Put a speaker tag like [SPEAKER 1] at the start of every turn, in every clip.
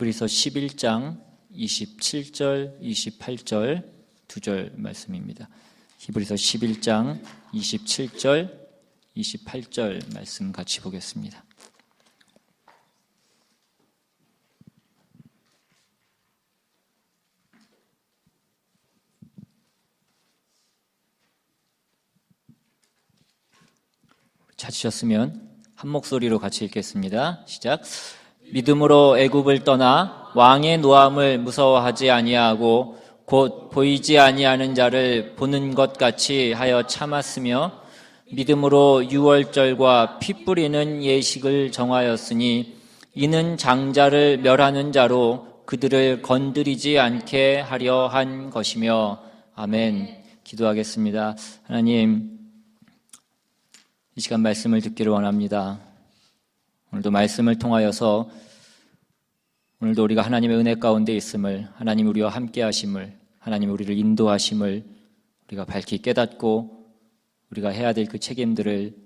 [SPEAKER 1] 히브리서 11장 27절, 28절 두 절 말씀입니다. 히브리서 11장 27절, 28절 말씀 같이 보겠습니다. 찾으셨으면 한 목소리로 같이 읽겠습니다. 시작. 믿음으로 애굽을 떠나 왕의 노함을 무서워하지 아니하고 곧 보이지 아니하는 자를 보는 것 같이 하여 참았으며 믿음으로 유월절과 피 뿌리는 예식을 정하였으니 이는 장자를 멸하는 자로 그들을 건드리지 않게 하려 한 것이며. 아멘. 기도하겠습니다. 하나님, 이 시간 말씀을 듣기를 원합니다. 오늘도 말씀을 통하여서 오늘도 우리가 하나님의 은혜 가운데 있음을, 하나님 우리와 함께 하심을, 하나님 우리를 인도하심을 우리가 밝히 깨닫고 우리가 해야 될 그 책임들을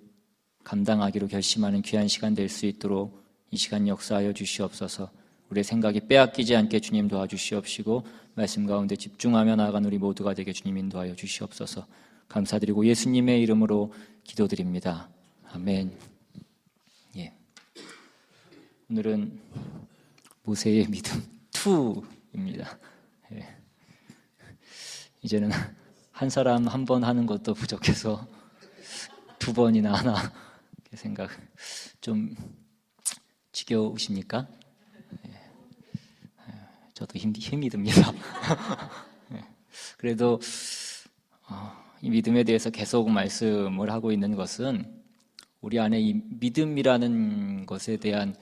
[SPEAKER 1] 감당하기로 결심하는 귀한 시간 될 수 있도록 이 시간 역사하여 주시옵소서. 우리의 생각이 빼앗기지 않게 주님 도와주시옵시고 말씀 가운데 집중하며 나아간 우리 모두가 되게 주님 인도하여 주시옵소서. 감사드리고 예수님의 이름으로 기도드립니다. 아멘. 예. 오늘은 모세의 믿음 2입니다. 예. 이제는 한 사람 한 번 하는 것도 부족해서 2번이나 하나 생각. 좀 지겨우십니까? 예. 저도 힘이 듭니다. 예. 그래도 이 믿음에 대해서 계속 말씀을 하고 있는 것은 우리 안에 이 믿음이라는 것에 대한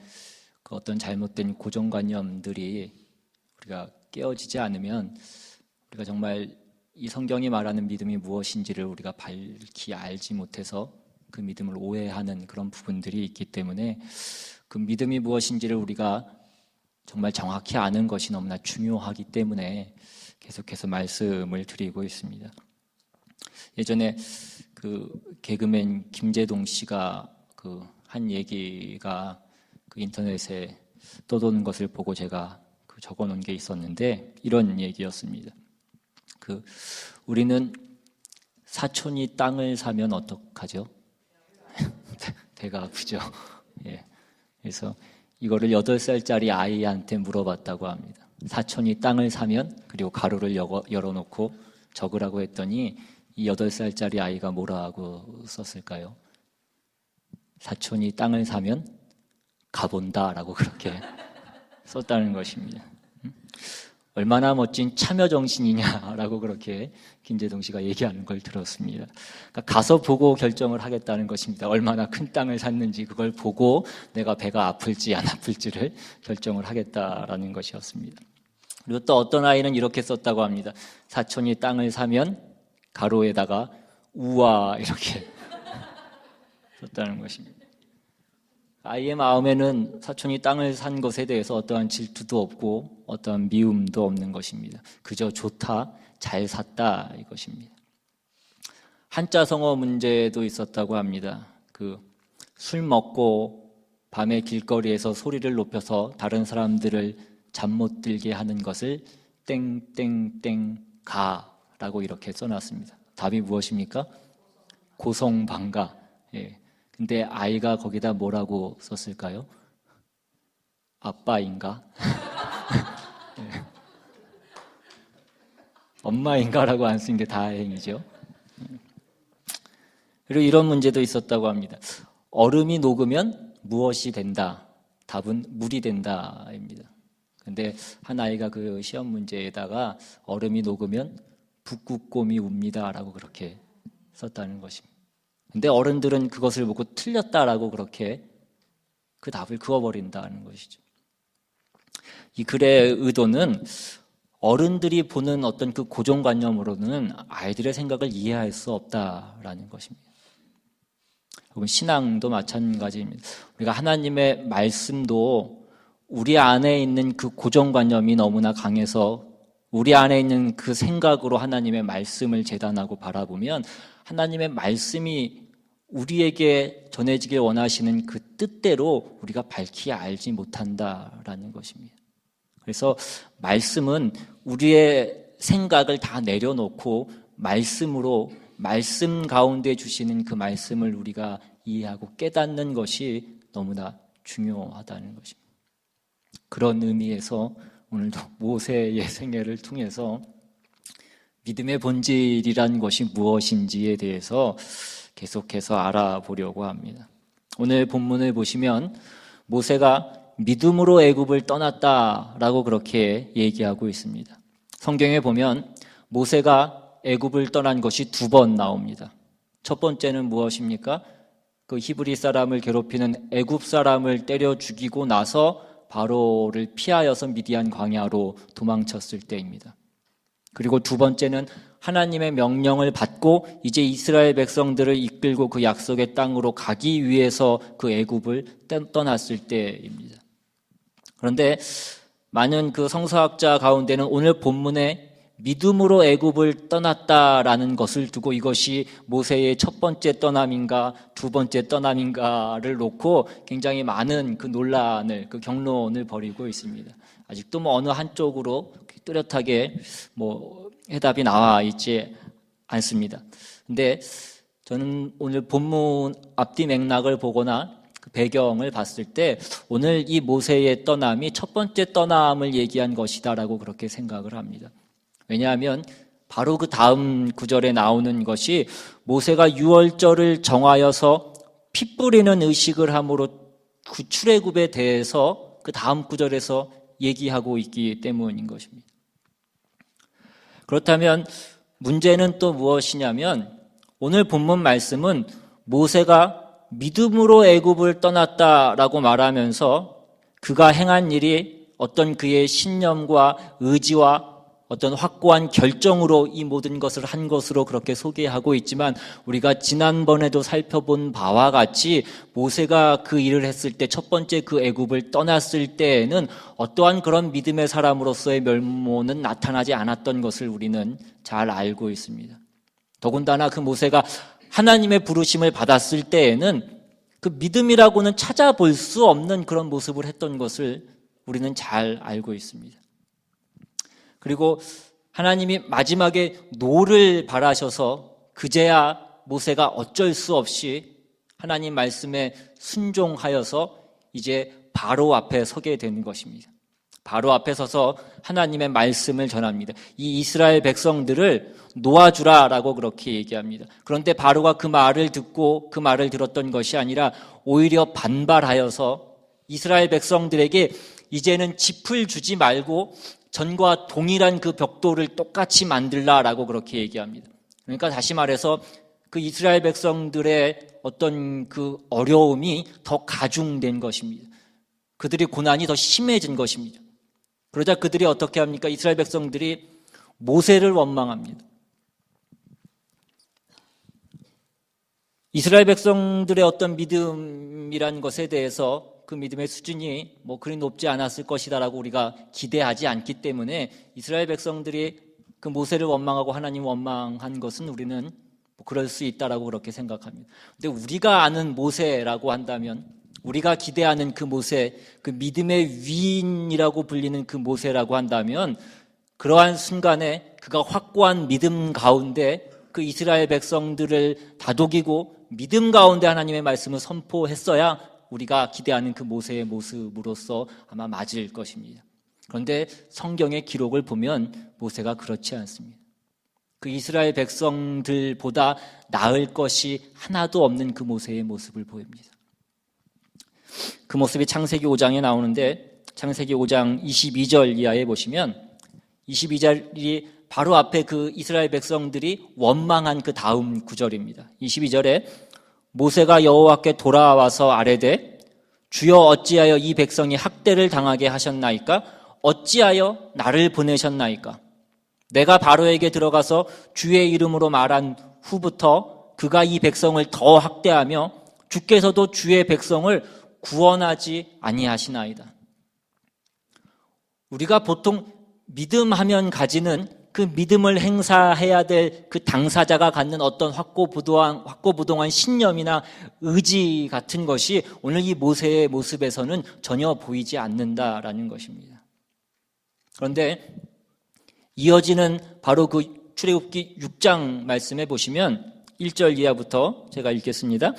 [SPEAKER 1] 그 어떤 잘못된 고정관념들이 우리가 깨어지지 않으면 우리가 정말 이 성경이 말하는 믿음이 무엇인지를 우리가 밝히 알지 못해서 그 믿음을 오해하는 그런 부분들이 있기 때문에 그 믿음이 무엇인지를 우리가 정말 정확히 아는 것이 너무나 중요하기 때문에 계속해서 말씀을 드리고 있습니다. 예전에 그 개그맨 김재동 씨가 그 한 얘기가 그 인터넷에 떠도는 것을 보고 제가 그 적어 놓은 게 있었는데 이런 얘기였습니다. 그 우리는 사촌이 땅을 사면 어떡하죠? 배가 아프죠. 예. 그래서 이거를 8살짜리 아이한테 물어봤다고 합니다. 사촌이 땅을 사면, 그리고 가로를 열어놓고 적으라고 했더니 이 8살짜리 아이가 뭐라고 썼을까요? 사촌이 땅을 사면 가본다라고 그렇게 썼다는 것입니다. 얼마나 멋진 참여정신이냐라고 그렇게 김재동 씨가 얘기하는 걸 들었습니다. 그러니까 가서 보고 결정을 하겠다는 것입니다. 얼마나 큰 땅을 샀는지 그걸 보고 내가 배가 아플지 안 아플지를 결정을 하겠다라는 것이었습니다. 그리고 또 어떤 아이는 이렇게 썼다고 합니다. 사촌이 땅을 사면 가로에다가 우와 이렇게 썼다는 것입니다. 아이의 마음에는 사촌이 땅을 산 것에 대해서 어떠한 질투도 없고 어떠한 미움도 없는 것입니다. 그저 좋다, 잘 샀다 이것입니다. 한자 성어 문제도 있었다고 합니다. 그 술 먹고 밤에 길거리에서 소리를 높여서 다른 사람들을 잠 못 들게 하는 것을 땡땡땡가라고 이렇게 써놨습니다. 답이 무엇입니까? 고성방가. 예. 근데 아이가 거기다 뭐라고 썼을까요? 아빠인가? 네. 엄마인가라고 안 쓴 게 다행이죠. 그리고 이런 문제도 있었다고 합니다. 얼음이 녹으면 무엇이 된다? 답은 물이 된다입니다. 근데 한 아이가 그 시험 문제에다가 얼음이 녹으면 북극곰이 웁니다라고 그렇게 썼다는 것입니다. 근데 어른들은 그것을 보고 틀렸다라고 그렇게 그 답을 그어버린다는 것이죠. 이 글의 의도는 어른들이 보는 어떤 그 고정관념으로는 아이들의 생각을 이해할 수 없다라는 것입니다. 여러분, 신앙도 마찬가지입니다. 우리가 하나님의 말씀도 우리 안에 있는 그 고정관념이 너무나 강해서 우리 안에 있는 그 생각으로 하나님의 말씀을 재단하고 바라보면 하나님의 말씀이 우리에게 전해지길 원하시는 그 뜻대로 우리가 밝히 알지 못한다라는 것입니다. 그래서 말씀은 우리의 생각을 다 내려놓고 말씀으로, 말씀 가운데 주시는 그 말씀을 우리가 이해하고 깨닫는 것이 너무나 중요하다는 것입니다. 그런 의미에서 오늘도 모세의 생애를 통해서 믿음의 본질이란 것이 무엇인지에 대해서 계속해서 알아보려고 합니다. 오늘 본문을 보시면 모세가 믿음으로 애굽을 떠났다라고 그렇게 얘기하고 있습니다. 성경에 보면 모세가 애굽을 떠난 것이 2번 나옵니다. 첫 번째는 무엇입니까? 그 히브리 사람을 괴롭히는 애굽 사람을 때려 죽이고 나서 바로를 피하여서 미디안 광야로 도망쳤을 때입니다. 그리고 2번째는 하나님의 명령을 받고 이제 이스라엘 백성들을 이끌고 그 약속의 땅으로 가기 위해서 그 애굽을 떠났을 때입니다. 그런데 많은 그 성서학자 가운데는 오늘 본문에 믿음으로 애굽을 떠났다라는 것을 두고 이것이 모세의 첫 번째 떠남인가 2번째 떠남인가를 놓고 굉장히 많은 그 논란을, 그 경론을 벌이고 있습니다. 아직도 어느 한쪽으로 뚜렷하게 해답이 나와 있지 않습니다. 근데 저는 오늘 본문 앞뒤 맥락을 보거나 그 배경을 봤을 때 오늘 이 모세의 떠남이 첫 번째 떠남을 얘기한 것이다라고 그렇게 생각을 합니다. 왜냐하면 바로 그 다음 구절에 나오는 것이 모세가 유월절을 정하여서 피 뿌리는 의식을 함으로 그 출애굽에 대해서 그 다음 구절에서 얘기하고 있기 때문인 것입니다. 그렇다면 문제는 또 무엇이냐면 오늘 본문 말씀은 모세가 믿음으로 애굽을 떠났다라고 말하면서 그가 행한 일이 어떤 그의 신념과 의지와 어떤 확고한 결정으로 이 모든 것을 한 것으로 그렇게 소개하고 있지만 우리가 지난번에도 살펴본 바와 같이 모세가 그 일을 했을 때 첫 번째 그 애굽을 떠났을 때에는 어떠한 그런 믿음의 사람으로서의 면모는 나타나지 않았던 것을 우리는 잘 알고 있습니다. 더군다나 그 모세가 하나님의 부르심을 받았을 때에는 그 믿음이라고는 찾아볼 수 없는 그런 모습을 했던 것을 우리는 잘 알고 있습니다. 그리고 하나님이 마지막에 노를 바라셔서 그제야 모세가 어쩔 수 없이 하나님 말씀에 순종하여서 이제 바로 앞에 서게 되는 것입니다. 바로 앞에 서서 하나님의 말씀을 전합니다. 이 이스라엘 백성들을 놓아주라라고 그렇게 얘기합니다. 그런데 바로가 그 말을 듣고 그 말을 들었던 것이 아니라 오히려 반발하여서 이스라엘 백성들에게 이제는 짚을 주지 말고 전과 동일한 그 벽돌을 똑같이 만들라라고 그렇게 얘기합니다. 그러니까 다시 말해서 그 이스라엘 백성들의 어떤 그 어려움이 더 가중된 것입니다. 그들의 고난이 더 심해진 것입니다. 그러자 그들이 어떻게 합니까? 이스라엘 백성들이 모세를 원망합니다. 이스라엘 백성들의 어떤 믿음이란 것에 대해서 그 믿음의 수준이 그리 높지 않았을 것이다라고 우리가 기대하지 않기 때문에 이스라엘 백성들이 그 모세를 원망하고 하나님 원망한 것은 우리는 그럴 수 있다라고 그렇게 생각합니다. 근데 우리가 아는 모세라고 한다면 우리가 기대하는 그 모세, 그 믿음의 위인이라고 불리는 그 모세라고 한다면 그러한 순간에 그가 확고한 믿음 가운데 그 이스라엘 백성들을 다독이고 믿음 가운데 하나님의 말씀을 선포했어야 우리가 기대하는 그 모세의 모습으로서 아마 맞을 것입니다. 그런데 성경의 기록을 보면 모세가 그렇지 않습니다. 그 이스라엘 백성들보다 나을 것이 하나도 없는 그 모세의 모습을 보입니다. 그 모습이 창세기 5장에 나오는데 창세기 5장 22절 이하에 보시면 22절이 바로 앞에 그 이스라엘 백성들이 원망한 그 다음 구절입니다. 22절에 모세가 여호와께 돌아와서 아뢰되 주여 어찌하여 이 백성이 학대를 당하게 하셨나이까? 어찌하여 나를 보내셨나이까? 내가 바로에게 들어가서 주의 이름으로 말한 후부터 그가 이 백성을 더 학대하며 주께서도 주의 백성을 구원하지 아니하시나이다. 우리가 보통 믿음하면 가지는 그 믿음을 행사해야 될 그 당사자가 갖는 어떤 확고부동한 신념이나 의지 같은 것이 오늘 이 모세의 모습에서는 전혀 보이지 않는다라는 것입니다. 그런데 이어지는 바로 그 출애굽기 6장 말씀에 보시면 1절 이하부터 제가 읽겠습니다.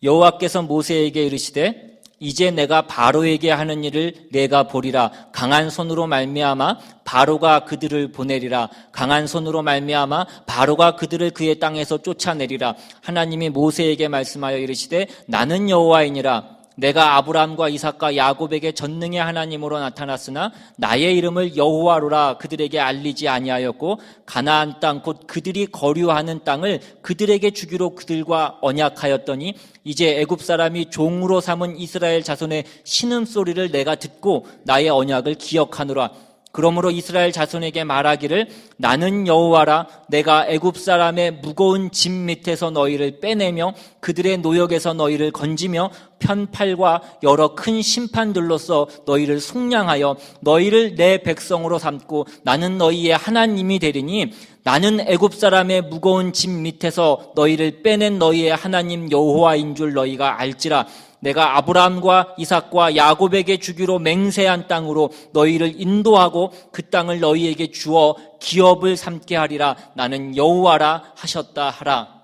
[SPEAKER 1] 여호와께서 모세에게 이르시되 이제 내가 바로에게 하는 일을 내가 보리라. 강한 손으로 말미암아 바로가 그들을 보내리라. 강한 손으로 말미암아 바로가 그들을 그의 땅에서 쫓아내리라. 하나님이 모세에게 말씀하여 이르시되 나는 여호와이니라. 내가 아브라함과 이삭과 야곱에게 전능의 하나님으로 나타났으나 나의 이름을 여호와로라 그들에게 알리지 아니하였고 가나안 땅 곧 그들이 거류하는 땅을 그들에게 주기로 그들과 언약하였더니 이제 애굽 사람이 종으로 삼은 이스라엘 자손의 신음소리를 내가 듣고 나의 언약을 기억하노라. 그러므로 이스라엘 자손에게 말하기를 나는 여호와라. 내가 애굽 사람의 무거운 짐 밑에서 너희를 빼내며 그들의 노역에서 너희를 건지며 편팔과 여러 큰 심판들로서 너희를 속량하여 너희를 내 백성으로 삼고 나는 너희의 하나님이 되리니 나는 애굽 사람의 무거운 짐 밑에서 너희를 빼낸 너희의 하나님 여호와인 줄 너희가 알지라. 내가 아브라함과 이삭과 야곱에게 주기로 맹세한 땅으로 너희를 인도하고 그 땅을 너희에게 주어 기업을 삼게 하리라. 나는 여호와라 하셨다 하라.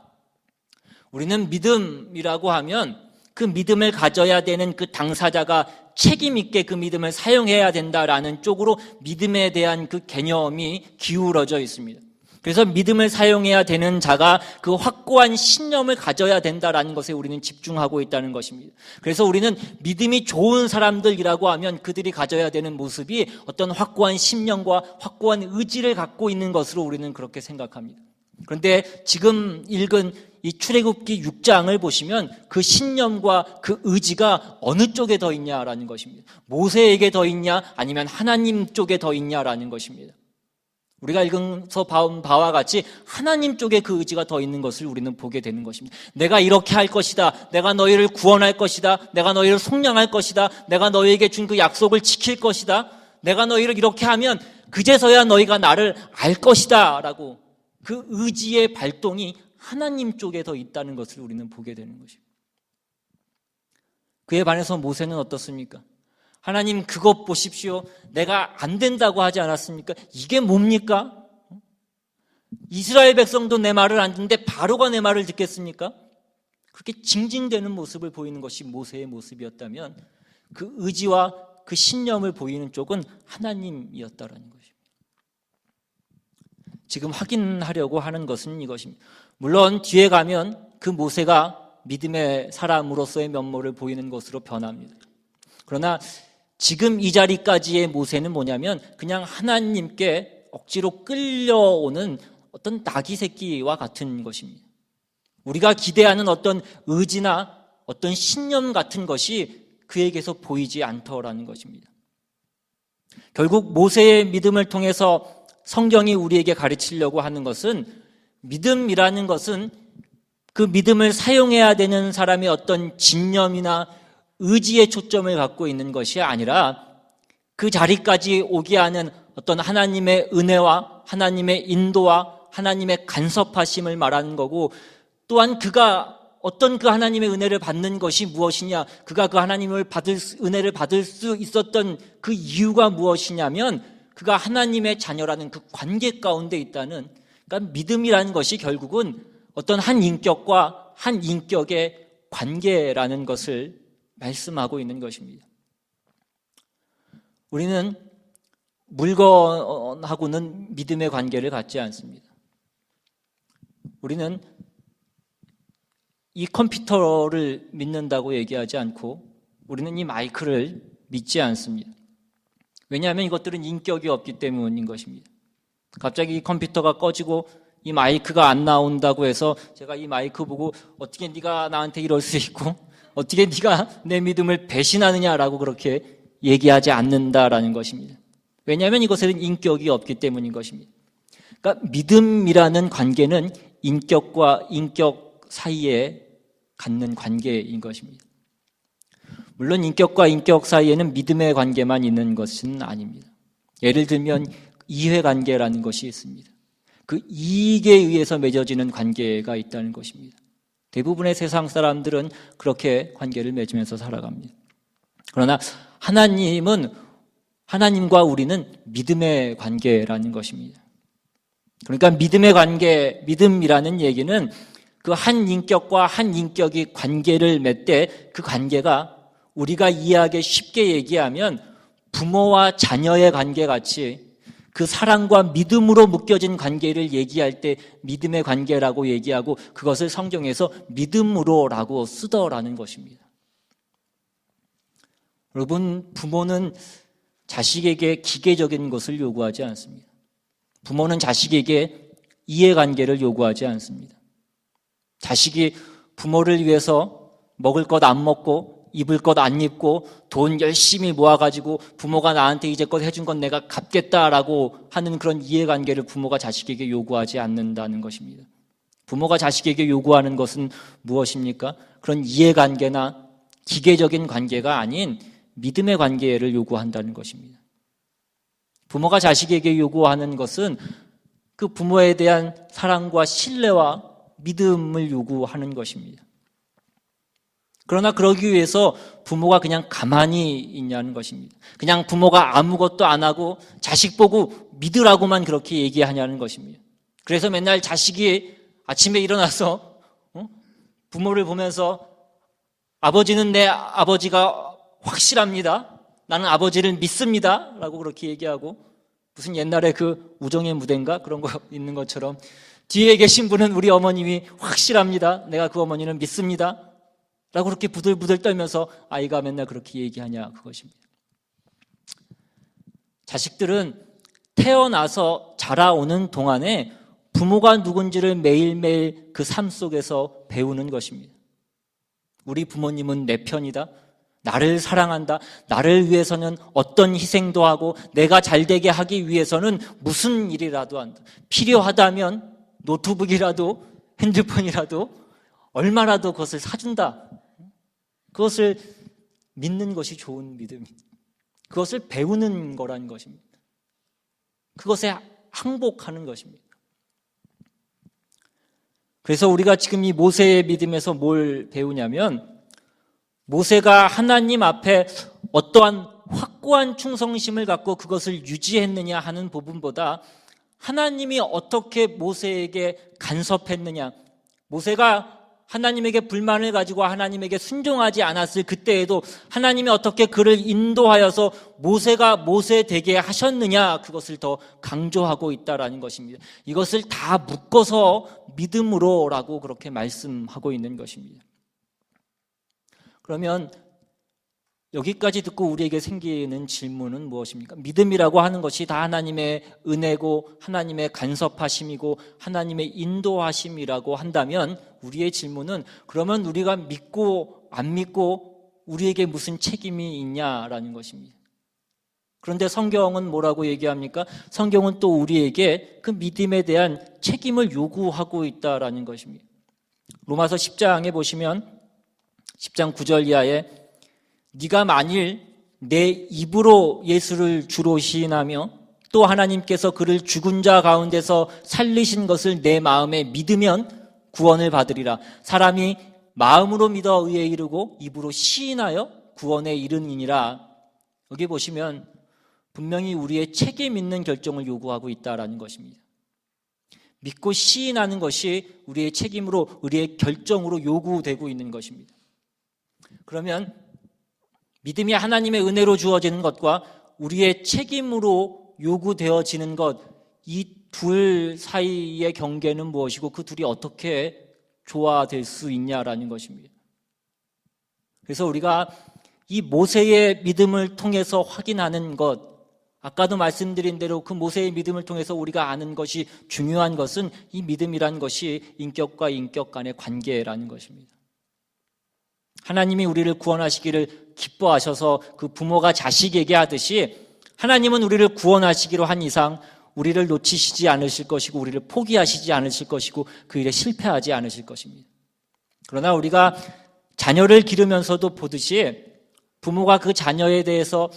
[SPEAKER 1] 우리는 믿음이라고 하면 그 믿음을 가져야 되는 그 당사자가 책임 있게 그 믿음을 사용해야 된다라는 쪽으로 믿음에 대한 그 개념이 기울어져 있습니다. 그래서 믿음을 사용해야 되는 자가 그 확고한 신념을 가져야 된다라는 것에 우리는 집중하고 있다는 것입니다. 그래서 우리는 믿음이 좋은 사람들이라고 하면 그들이 가져야 되는 모습이 어떤 확고한 신념과 확고한 의지를 갖고 있는 것으로 우리는 그렇게 생각합니다. 그런데 지금 읽은 이 출애굽기 6장을 보시면 그 신념과 그 의지가 어느 쪽에 더 있냐라는 것입니다. 모세에게 더 있냐 아니면 하나님 쪽에 더 있냐라는 것입니다. 우리가 읽어서 본 바와 같이 하나님 쪽에 그 의지가 더 있는 것을 우리는 보게 되는 것입니다. 내가 이렇게 할 것이다. 내가 너희를 구원할 것이다. 내가 너희를 속량할 것이다. 내가 너희에게 준 그 약속을 지킬 것이다. 내가 너희를 이렇게 하면 그제서야 너희가 나를 알 것이다 라고 그 의지의 발동이 하나님 쪽에 더 있다는 것을 우리는 보게 되는 것입니다. 그에 반해서 모세는 어떻습니까? 하나님 그것 보십시오. 내가 안 된다고 하지 않았습니까? 이게 뭡니까? 이스라엘 백성도 내 말을 안 듣는데 바로가 내 말을 듣겠습니까? 그렇게 징징대는 모습을 보이는 것이 모세의 모습이었다면 그 의지와 그 신념을 보이는 쪽은 하나님이었다라는 것입니다. 지금 확인하려고 하는 것은 이것입니다. 물론 뒤에 가면 그 모세가 믿음의 사람으로서의 면모를 보이는 것으로 변합니다. 그러나 지금 이 자리까지의 모세는 뭐냐면 그냥 하나님께 억지로 끌려오는 어떤 나귀 새끼와 같은 것입니다. 우리가 기대하는 어떤 의지나 어떤 신념 같은 것이 그에게서 보이지 않더라는 것입니다. 결국 모세의 믿음을 통해서 성경이 우리에게 가르치려고 하는 것은 믿음이라는 것은 그 믿음을 사용해야 되는 사람의 어떤 진념이나 의지의 초점을 갖고 있는 것이 아니라 그 자리까지 오게 하는 어떤 하나님의 은혜와 하나님의 인도와 하나님의 간섭하심을 말하는 거고, 또한 그가 어떤 그 하나님의 은혜를 받는 것이 무엇이냐, 그가 그 하나님을 은혜를 받을 수 있었던 그 이유가 무엇이냐면 그가 하나님의 자녀라는 그 관계 가운데 있다는, 그러니까 믿음이라는 것이 결국은 어떤 한 인격과 한 인격의 관계라는 것을 말씀하고 있는 것입니다. 우리는 물건하고는 믿음의 관계를 갖지 않습니다. 우리는 이 컴퓨터를 믿는다고 얘기하지 않고 우리는 이 마이크를 믿지 않습니다. 왜냐하면 이것들은 인격이 없기 때문인 것입니다. 갑자기 이 컴퓨터가 꺼지고 이 마이크가 안 나온다고 해서 제가 이 마이크 보고 어떻게 네가 나한테 이럴 수 있고 어떻게 네가 내 믿음을 배신하느냐라고 그렇게 얘기하지 않는다라는 것입니다. 왜냐하면 이것에는 인격이 없기 때문인 것입니다. 그러니까 믿음이라는 관계는 인격과 인격 사이에 갖는 관계인 것입니다. 물론 인격과 인격 사이에는 믿음의 관계만 있는 것은 아닙니다. 예를 들면 이해관계라는 것이 있습니다. 그 이익에 의해서 맺어지는 관계가 있다는 것입니다. 대부분의 세상 사람들은 그렇게 관계를 맺으면서 살아갑니다. 그러나 하나님은 하나님과 우리는 믿음의 관계라는 것입니다. 그러니까 믿음의 관계, 믿음이라는 얘기는 그 한 인격과 한 인격이 관계를 맺되 그 관계가 우리가 이해하기 쉽게 얘기하면 부모와 자녀의 관계같이 그 사랑과 믿음으로 묶여진 관계를 얘기할 때 믿음의 관계라고 얘기하고 그것을 성경에서 믿음으로라고 쓰더라는 것입니다. 여러분, 부모는 자식에게 기계적인 것을 요구하지 않습니다. 부모는 자식에게 이해관계를 요구하지 않습니다. 자식이 부모를 위해서 먹을 것 안 먹고 입을 것 안 입고 돈 열심히 모아가지고 부모가 나한테 이제껏 해준 건 내가 갚겠다라고 하는 그런 이해관계를 부모가 자식에게 요구하지 않는다는 것입니다. 부모가 자식에게 요구하는 것은 무엇입니까? 그런 이해관계나 기계적인 관계가 아닌 믿음의 관계를 요구한다는 것입니다. 부모가 자식에게 요구하는 것은 그 부모에 대한 사랑과 신뢰와 믿음을 요구하는 것입니다. 그러나 그러기 위해서 부모가 그냥 가만히 있냐는 것입니다. 그냥 부모가 아무것도 안 하고 자식 보고 믿으라고만 그렇게 얘기하냐는 것입니다. 그래서 맨날 자식이 아침에 일어나서 부모를 보면서 아버지는 내 아버지가 확실합니다. 나는 아버지를 믿습니다. 라고 그렇게 얘기하고 무슨 옛날에 그 우정의 무대인가 그런 거 있는 것처럼 뒤에 계신 분은 우리 어머님이 확실합니다. 내가 그 어머니는 믿습니다. 라고 그렇게 부들부들 떨면서 아이가 맨날 그렇게 얘기하냐 그것입니다. 자식들은 태어나서 자라오는 동안에 부모가 누군지를 매일매일 그 삶 속에서 배우는 것입니다. 우리 부모님은 내 편이다. 나를 사랑한다. 나를 위해서는 어떤 희생도 하고 내가 잘되게 하기 위해서는 무슨 일이라도 한다. 필요하다면 노트북이라도 핸드폰이라도 얼마라도 그것을 사준다. 그것을 믿는 것이 좋은 믿음입니다. 그것을 배우는 거라는 것입니다. 그것에 항복하는 것입니다. 그래서 우리가 지금 이 모세의 믿음에서 뭘 배우냐면 모세가 하나님 앞에 어떠한 확고한 충성심을 갖고 그것을 유지했느냐 하는 부분보다 하나님이 어떻게 모세에게 간섭했느냐, 모세가 하나님에게 불만을 가지고 하나님에게 순종하지 않았을 그때에도 하나님이 어떻게 그를 인도하여서 모세가 모세 되게 하셨느냐, 그것을 더 강조하고 있다라는 것입니다. 이것을 다 묶어서 믿음으로라고 그렇게 말씀하고 있는 것입니다. 그러면 여기까지 듣고 우리에게 생기는 질문은 무엇입니까? 믿음이라고 하는 것이 다 하나님의 은혜고 하나님의 간섭하심이고 하나님의 인도하심이라고 한다면 우리의 질문은 그러면 우리가 믿고 안 믿고 우리에게 무슨 책임이 있냐라는 것입니다. 그런데 성경은 뭐라고 얘기합니까? 성경은 또 우리에게 그 믿음에 대한 책임을 요구하고 있다라는 것입니다. 로마서 10장에 보시면 10장 9절 이하에 네가 만일 내 입으로 예수를 주로 시인하며 또 하나님께서 그를 죽은 자 가운데서 살리신 것을 내 마음에 믿으면 구원을 받으리라. 사람이 마음으로 믿어 의에 이르고 입으로 시인하여 구원에 이르니라. 여기 보시면 분명히 우리의 책임 있는 결정을 요구하고 있다라는 것입니다. 믿고 시인하는 것이 우리의 책임으로 우리의 결정으로 요구되고 있는 것입니다. 그러면 믿음이 하나님의 은혜로 주어지는 것과 우리의 책임으로 요구되어지는 것, 이 둘 사이의 경계는 무엇이고 그 둘이 어떻게 조화될 수 있냐라는 것입니다. 그래서 우리가 이 모세의 믿음을 통해서 확인하는 것, 아까도 말씀드린 대로 그 모세의 믿음을 통해서 우리가 아는 것이 중요한 것은 이 믿음이란 것이 인격과 인격 간의 관계라는 것입니다. 하나님이 우리를 구원하시기를 기뻐하셔서 그 부모가 자식에게 하듯이 하나님은 우리를 구원하시기로 한 이상 우리를 놓치시지 않으실 것이고 우리를 포기하시지 않으실 것이고 그 일에 실패하지 않으실 것입니다. 그러나 우리가 자녀를 기르면서도 보듯이 부모가 그 자녀에 대해서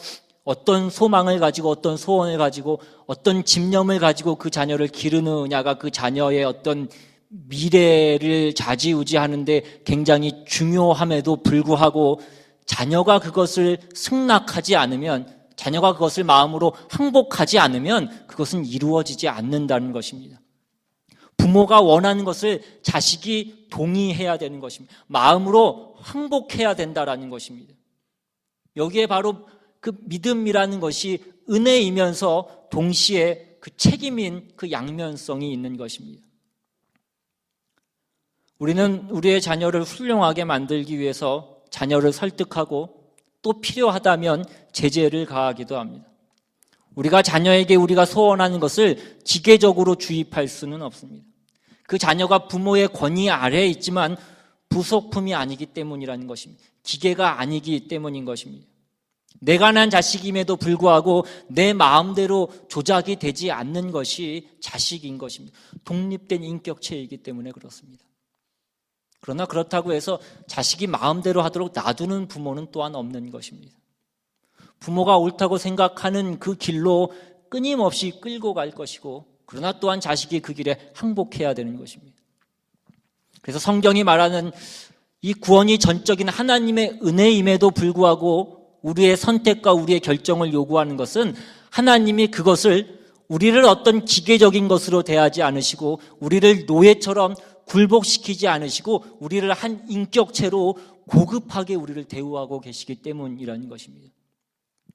[SPEAKER 1] 어떤 소망을 가지고 어떤 소원을 가지고 어떤 집념을 가지고 그 자녀를 기르느냐가 그 자녀의 어떤 미래를 좌지우지하는데 굉장히 중요함에도 불구하고 자녀가 그것을 승낙하지 않으면 자녀가 그것을 마음으로 항복하지 않으면 그것은 이루어지지 않는다는 것입니다. 부모가 원하는 것을 자식이 동의해야 되는 것입니다. 마음으로 항복해야 된다는 것입니다. 여기에 바로 그 믿음이라는 것이 은혜이면서 동시에 그 책임인 그 양면성이 있는 것입니다. 우리는 우리의 자녀를 훌륭하게 만들기 위해서 자녀를 설득하고 또 필요하다면 제재를 가하기도 합니다. 우리가 자녀에게 우리가 소원하는 것을 기계적으로 주입할 수는 없습니다. 그 자녀가 부모의 권위 아래에 있지만 부속품이 아니기 때문이라는 것입니다. 기계가 아니기 때문인 것입니다. 내가 난 자식임에도 불구하고 내 마음대로 조작이 되지 않는 것이 자식인 것입니다. 독립된 인격체이기 때문에 그렇습니다. 그러나 그렇다고 해서 자식이 마음대로 하도록 놔두는 부모는 또한 없는 것입니다. 부모가 옳다고 생각하는 그 길로 끊임없이 끌고 갈 것이고, 그러나 또한 자식이 그 길에 항복해야 되는 것입니다. 그래서 성경이 말하는 이 구원이 전적인 하나님의 은혜임에도 불구하고 우리의 선택과 우리의 결정을 요구하는 것은 하나님이 그것을 우리를 어떤 기계적인 것으로 대하지 않으시고 우리를 노예처럼 굴복시키지 않으시고 우리를 한 인격체로 고급하게 우리를 대우하고 계시기 때문이라는 것입니다.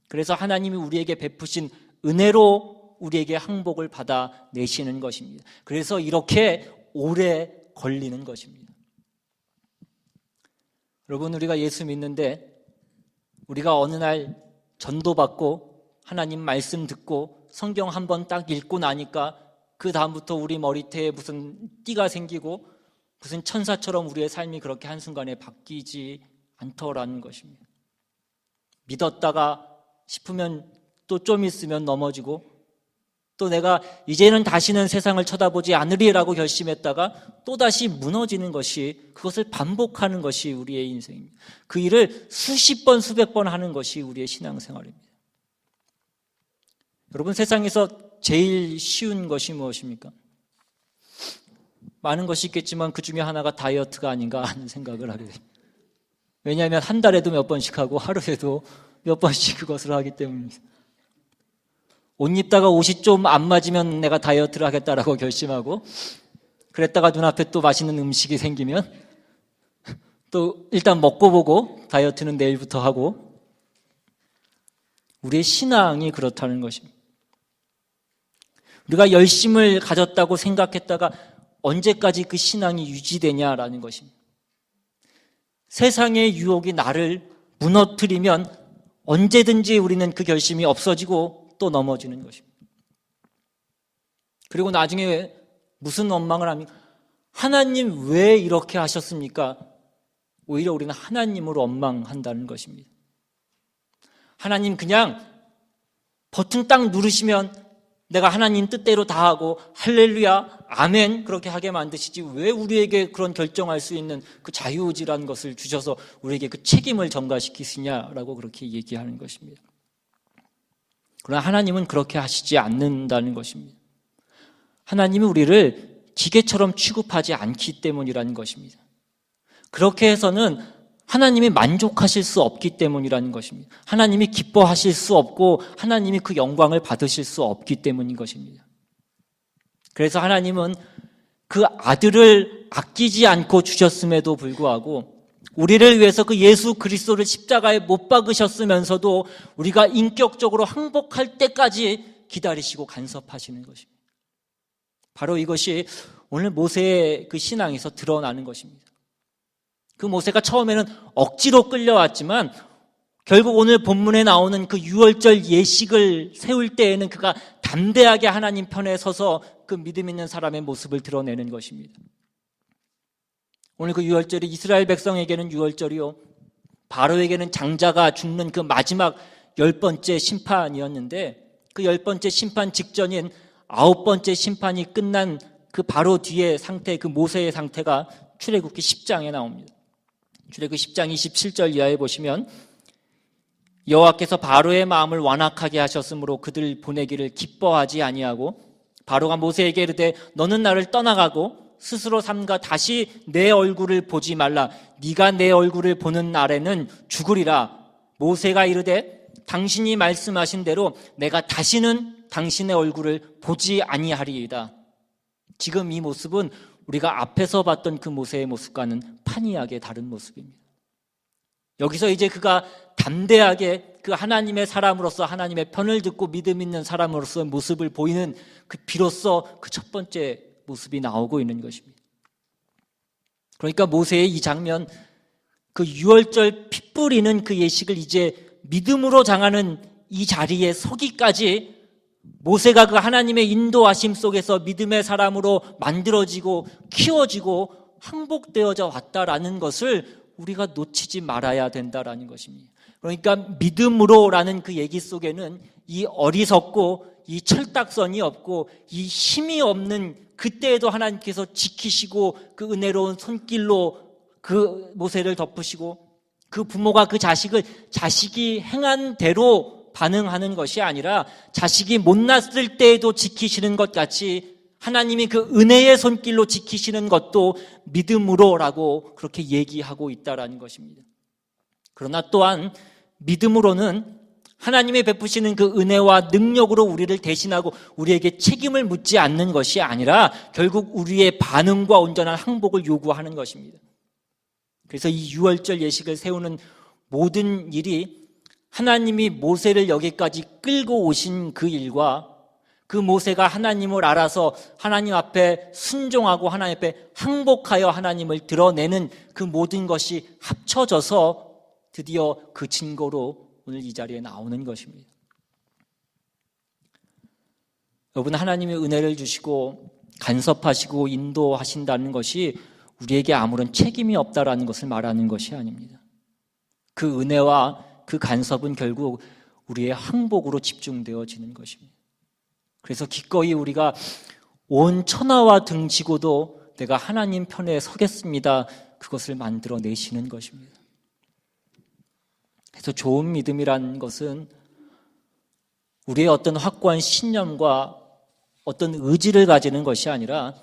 [SPEAKER 1] 그래서 하나님이 우리에게 베푸신 은혜로 우리에게 항복을 받아내시는 것입니다. 그래서 이렇게 오래 걸리는 것입니다. 여러분, 우리가 예수 믿는데 우리가 어느 날 전도받고 하나님 말씀 듣고 성경 한번 딱 읽고 나니까 그 다음부터 우리 머리태에 무슨 띠가 생기고 무슨 천사처럼 우리의 삶이 그렇게 한순간에 바뀌지 않더라는 것입니다. 믿었다가 싶으면 또 좀 있으면 넘어지고, 또 내가 이제는 다시는 세상을 쳐다보지 않으리라고 결심했다가 또다시 무너지는 것이, 그것을 반복하는 것이 우리의 인생입니다. 그 일을 수십 번 수백 번 하는 것이 우리의 신앙생활입니다. 여러분, 세상에서 제일 쉬운 것이 무엇입니까? 많은 것이 있겠지만 그 중에 하나가 다이어트가 아닌가 하는 생각을 하게 됩니다. 왜냐하면 한 달에도 몇 번씩 하고 하루에도 몇 번씩 그것을 하기 때문입니다. 옷 입다가 옷이 좀 안 맞으면 내가 다이어트를 하겠다라고 결심하고, 그랬다가 눈앞에 또 맛있는 음식이 생기면 또 일단 먹고 보고 다이어트는 내일부터 하고, 우리의 신앙이 그렇다는 것입니다. 우리가 열심을 가졌다고 생각했다가 언제까지 그 신앙이 유지되냐라는 것입니다. 세상의 유혹이 나를 무너뜨리면 언제든지 우리는 그 결심이 없어지고 또 넘어지는 것입니다. 그리고 나중에 무슨 원망을 합니까? 하나님 왜 이렇게 하셨습니까? 오히려 우리는 하나님을 원망한다는 것입니다. 하나님 그냥 버튼 딱 누르시면 내가 하나님 뜻대로 다 하고 할렐루야 아멘 그렇게 하게 만드시지, 왜 우리에게 그런 결정할 수 있는 그 자유의지라는 것을 주셔서 우리에게 그 책임을 전가시키시냐라고 그렇게 얘기하는 것입니다. 그러나 하나님은 그렇게 하시지 않는다는 것입니다. 하나님은 우리를 기계처럼 취급하지 않기 때문이라는 것입니다. 그렇게 해서는 하나님이 만족하실 수 없기 때문이라는 것입니다. 하나님이 기뻐하실 수 없고 하나님이 그 영광을 받으실 수 없기 때문인 것입니다. 그래서 하나님은 그 아들을 아끼지 않고 주셨음에도 불구하고 우리를 위해서 그 예수 그리스도를 십자가에 못 박으셨으면서도 우리가 인격적으로 항복할 때까지 기다리시고 간섭하시는 것입니다. 바로 이것이 오늘 모세의 그 신앙에서 드러나는 것입니다. 그 모세가 처음에는 억지로 끌려왔지만 결국 오늘 본문에 나오는 그 유월절 예식을 세울 때에는 그가 담대하게 하나님 편에 서서 그 믿음 있는 사람의 모습을 드러내는 것입니다. 오늘 그 유월절이 이스라엘 백성에게는 유월절이요, 바로에게는 장자가 죽는 그 마지막 10번째 심판이었는데, 그 10번째 심판 직전인 9번째 심판이 끝난 그 바로 뒤의 상태, 그 모세의 상태가 출애굽기 10장에 나옵니다. 출애굽기 10장 27절 이하에 보시면, 여호와께서 바로의 마음을 완악하게 하셨으므로 그들 보내기를 기뻐하지 아니하고 바로가 모세에게 이르되 너는 나를 떠나가고 스스로 삼가 다시 내 얼굴을 보지 말라. 네가 내 얼굴을 보는 날에는 죽으리라. 모세가 이르되 당신이 말씀하신 대로 내가 다시는 당신의 얼굴을 보지 아니하리이다. 지금 이 모습은 우리가 앞에서 봤던 그 모세의 모습과는 판이하게 다른 모습입니다. 여기서 이제 그가 담대하게 그 하나님의 사람으로서 하나님의 편을 듣고 믿음 있는 사람으로서 모습을 보이는 그 비로소 그 첫 번째 모습이 나오고 있는 것입니다. 그러니까 모세의 이 장면, 그 유월절 피 뿌리는 그 예식을 이제 믿음으로 장하는 이 자리에 서기까지 모세가 그 하나님의 인도하심 속에서 믿음의 사람으로 만들어지고 키워지고 항복되어져 왔다라는 것을 우리가 놓치지 말아야 된다라는 것입니다. 그러니까 믿음으로라는 그 얘기 속에는 이 어리석고 이 철딱선이 없고 이 힘이 없는 그때에도 하나님께서 지키시고 그 은혜로운 손길로 그 모세를 덮으시고 그 부모가 그 자식이 행한 대로 반응하는 것이 아니라 자식이 못났을 때에도 지키시는 것 같이 하나님이 그 은혜의 손길로 지키시는 것도 믿음으로라고 그렇게 얘기하고 있다라는 것입니다. 그러나 또한 믿음으로는 하나님이 베푸시는 그 은혜와 능력으로 우리를 대신하고 우리에게 책임을 묻지 않는 것이 아니라 결국 우리의 반응과 온전한 항복을 요구하는 것입니다. 그래서 이 유월절 예식을 세우는 모든 일이 하나님이 모세를 여기까지 끌고 오신 그 일과 그 모세가 하나님을 알아서 하나님 앞에 순종하고 하나님 앞에 항복하여 하나님을 드러내는 그 모든 것이 합쳐져서 드디어 그 증거로 오늘 이 자리에 나오는 것입니다. 여러분, 하나님이 은혜를 주시고 간섭하시고 인도하신다는 것이 우리에게 아무런 책임이 없다라는 것을 말하는 것이 아닙니다. 그 은혜와 그 간섭은 결국 우리의 항복으로 집중되어지는 것입니다. 그래서 기꺼이 우리가 온 천하와 등지고도 내가 하나님 편에 서겠습니다. 그것을 만들어내시는 것입니다. 그래서 좋은 믿음이라는 것은 우리의 어떤 확고한 신념과 어떤 의지를 가지는 것이 아니라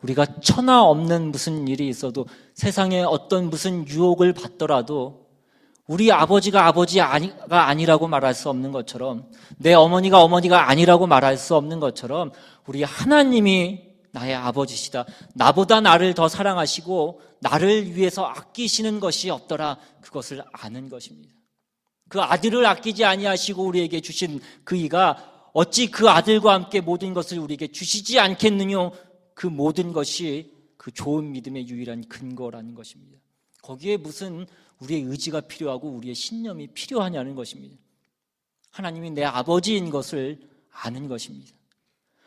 [SPEAKER 1] 우리가 천하 없는 무슨 일이 있어도 세상에 어떤 무슨 유혹을 받더라도 우리 아버지가 아버지가 아니라고 말할 수 없는 것처럼 내 어머니가 아니라고 말할 수 없는 것처럼 우리 하나님이 나의 아버지시다. 나보다 나를 더 사랑하시고 나를 위해서 아끼시는 것이 없더라. 그것을 아는 것입니다. 그 아들을 아끼지 아니하시고 우리에게 주신 그 이가 어찌 그 아들과 함께 모든 것을 우리에게 주시지 않겠느냐. 그 모든 것이 그 좋은 믿음의 유일한 근거라는 것입니다. 거기에 무슨 우리의 의지가 필요하고 우리의 신념이 필요하냐는 것입니다. 하나님이 내 아버지인 것을 아는 것입니다.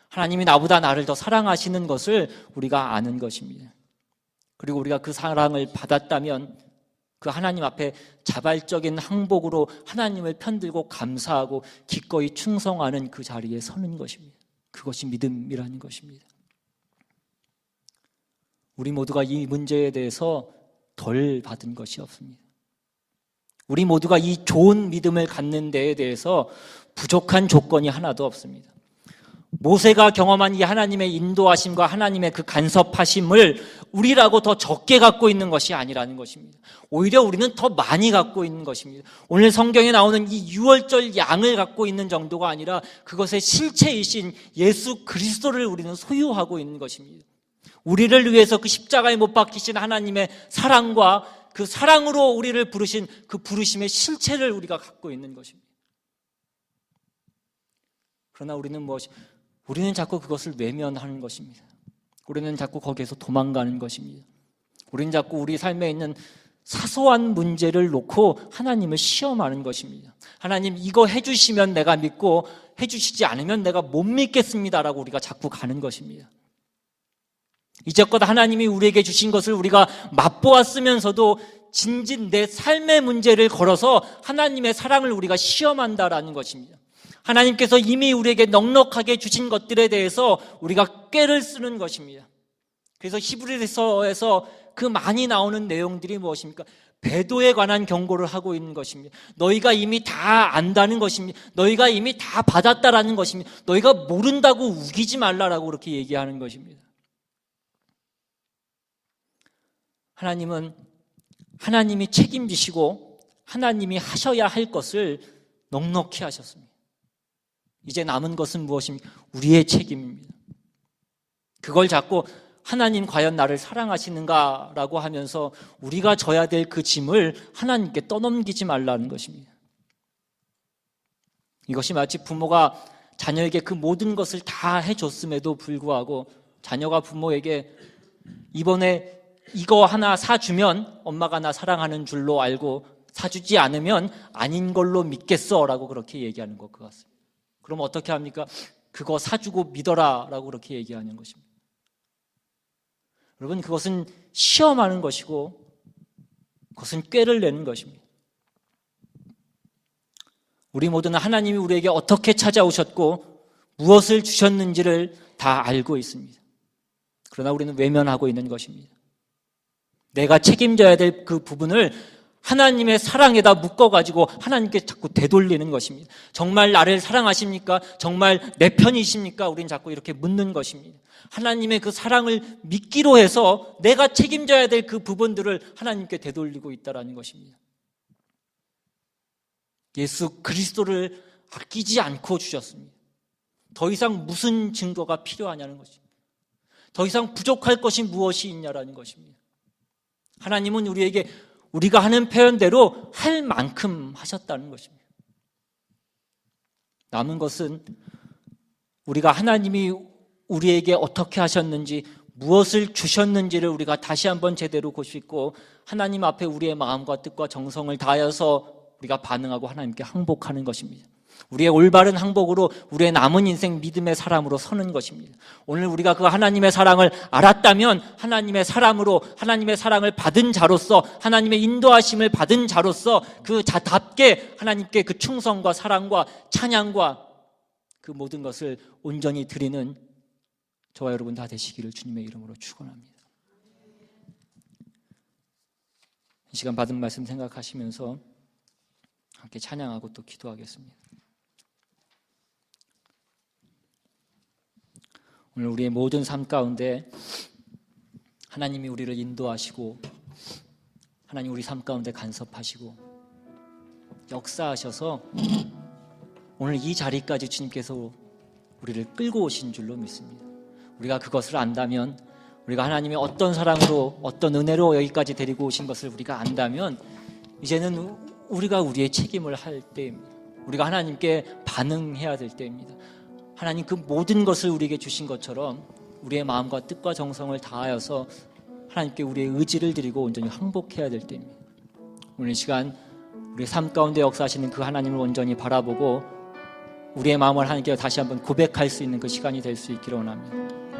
[SPEAKER 1] 하나님이 나보다 나를 더 사랑하시는 것을 우리가 아는 것입니다. 그리고 우리가 그 사랑을 받았다면 그 하나님 앞에 자발적인 항복으로 하나님을 편들고 감사하고 기꺼이 충성하는 그 자리에 서는 것입니다. 그것이 믿음이라는 것입니다. 우리 모두가 이 문제에 대해서 덜 받은 것이 없습니다. 우리 모두가 이 좋은 믿음을 갖는 데에 대해서 부족한 조건이 하나도 없습니다. 모세가 경험한 이 하나님의 인도하심과 하나님의 그 간섭하심을 우리라고 더 적게 갖고 있는 것이 아니라는 것입니다. 오히려 우리는 더 많이 갖고 있는 것입니다. 오늘 성경에 나오는 이 유월절 양을 갖고 있는 정도가 아니라 그것의 실체이신 예수 그리스도를 우리는 소유하고 있는 것입니다. 우리를 위해서 그 십자가에 못 박히신 하나님의 사랑과 그 사랑으로 우리를 부르신 그 부르심의 실체를 우리가 갖고 있는 것입니다. 그러나 우리는 자꾸 그것을 외면하는 것입니다. 우리는 자꾸 거기에서 도망가는 것입니다. 우리는 자꾸 우리 삶에 있는 사소한 문제를 놓고 하나님을 시험하는 것입니다. 하나님 이거 해주시면 내가 믿고 해주시지 않으면 내가 못 믿겠습니다라고 우리가 자꾸 가는 것입니다. 이제껏 하나님이 우리에게 주신 것을 우리가 맛보았으면서도 진진 내 삶의 문제를 걸어서 하나님의 사랑을 우리가 시험한다라는 것입니다. 하나님께서 이미 우리에게 넉넉하게 주신 것들에 대해서 우리가 꾀를 쓰는 것입니다. 그래서 히브리서에서 그 많이 나오는 내용들이 무엇입니까? 배도에 관한 경고를 하고 있는 것입니다. 너희가 이미 다 안다는 것입니다. 너희가 이미 다 받았다라는 것입니다. 너희가 모른다고 우기지 말라라고 그렇게 얘기하는 것입니다. 하나님은 하나님이 책임지시고 하나님이 하셔야 할 것을 넉넉히 하셨습니다. 이제 남은 것은 무엇입니까? 우리의 책임입니다. 그걸 잡고 하나님 과연 나를 사랑하시는가라고 하면서 우리가 져야 될 그 짐을 하나님께 떠넘기지 말라는 것입니다. 이것이 마치 부모가 자녀에게 그 모든 것을 다 해줬음에도 불구하고 자녀가 부모에게 이번에 이거 하나 사주면 엄마가 나 사랑하는 줄로 알고 사주지 않으면 아닌 걸로 믿겠어 라고 그렇게 얘기하는 것 같습니다. 그럼 어떻게 합니까? 그거 사주고 믿어라 라고 그렇게 얘기하는 것입니다. 여러분, 그것은 시험하는 것이고 그것은 꾀를 내는 것입니다. 우리 모두는 하나님이 우리에게 어떻게 찾아오셨고 무엇을 주셨는지를 다 알고 있습니다. 그러나 우리는 외면하고 있는 것입니다. 내가 책임져야 될 그 부분을 하나님의 사랑에다 묶어가지고 하나님께 자꾸 되돌리는 것입니다. 정말 나를 사랑하십니까? 정말 내 편이십니까? 우리는 자꾸 이렇게 묻는 것입니다. 하나님의 그 사랑을 믿기로 해서 내가 책임져야 될 그 부분들을 하나님께 되돌리고 있다는 것입니다. 예수 그리스도를 아끼지 않고 주셨습니다. 더 이상 무슨 증거가 필요하냐는 것입니다. 더 이상 부족할 것이 무엇이 있냐라는 것입니다. 하나님은 우리에게 우리가 하는 표현대로 할 만큼 하셨다는 것입니다. 남은 것은 우리가 하나님이 우리에게 어떻게 하셨는지, 무엇을 주셨는지를 우리가 다시 한번 제대로 고집고 하나님 앞에 우리의 마음과 뜻과 정성을 다하여서 우리가 반응하고 하나님께 항복하는 것입니다. 우리의 올바른 항복으로 우리의 남은 인생 믿음의 사람으로 서는 것입니다. 오늘 우리가 그 하나님의 사랑을 알았다면 하나님의 사람으로, 하나님의 사랑을 받은 자로서, 하나님의 인도하심을 받은 자로서 그 자답게 하나님께 그 충성과 사랑과 찬양과 그 모든 것을 온전히 드리는 저와 여러분 다 되시기를 주님의 이름으로 축원합니다. 이 시간 받은 말씀 생각하시면서 함께 찬양하고 또 기도하겠습니다. 오늘 우리의 모든 삶 가운데 하나님이 우리를 인도하시고 하나님 우리 삶 가운데 간섭하시고 역사하셔서 오늘 이 자리까지 주님께서 우리를 끌고 오신 줄로 믿습니다. 우리가 그것을 안다면, 우리가 하나님의 어떤 사랑으로 어떤 은혜로 여기까지 데리고 오신 것을 우리가 안다면 이제는 우리가 우리의 책임을 할 때입니다. 우리가 하나님께 반응해야 될 때입니다. 하나님 그 모든 것을 우리에게 주신 것처럼 우리의 마음과 뜻과 정성을 다하여서 하나님께 우리의 의지를 드리고 온전히 항복해야 될 때입니다. 오늘 이 시간 우리의 삶 가운데 역사하시는 그 하나님을 온전히 바라보고 우리의 마음을 하나님께 다시 한번 고백할 수 있는 그 시간이 될 수 있기를 원합니다.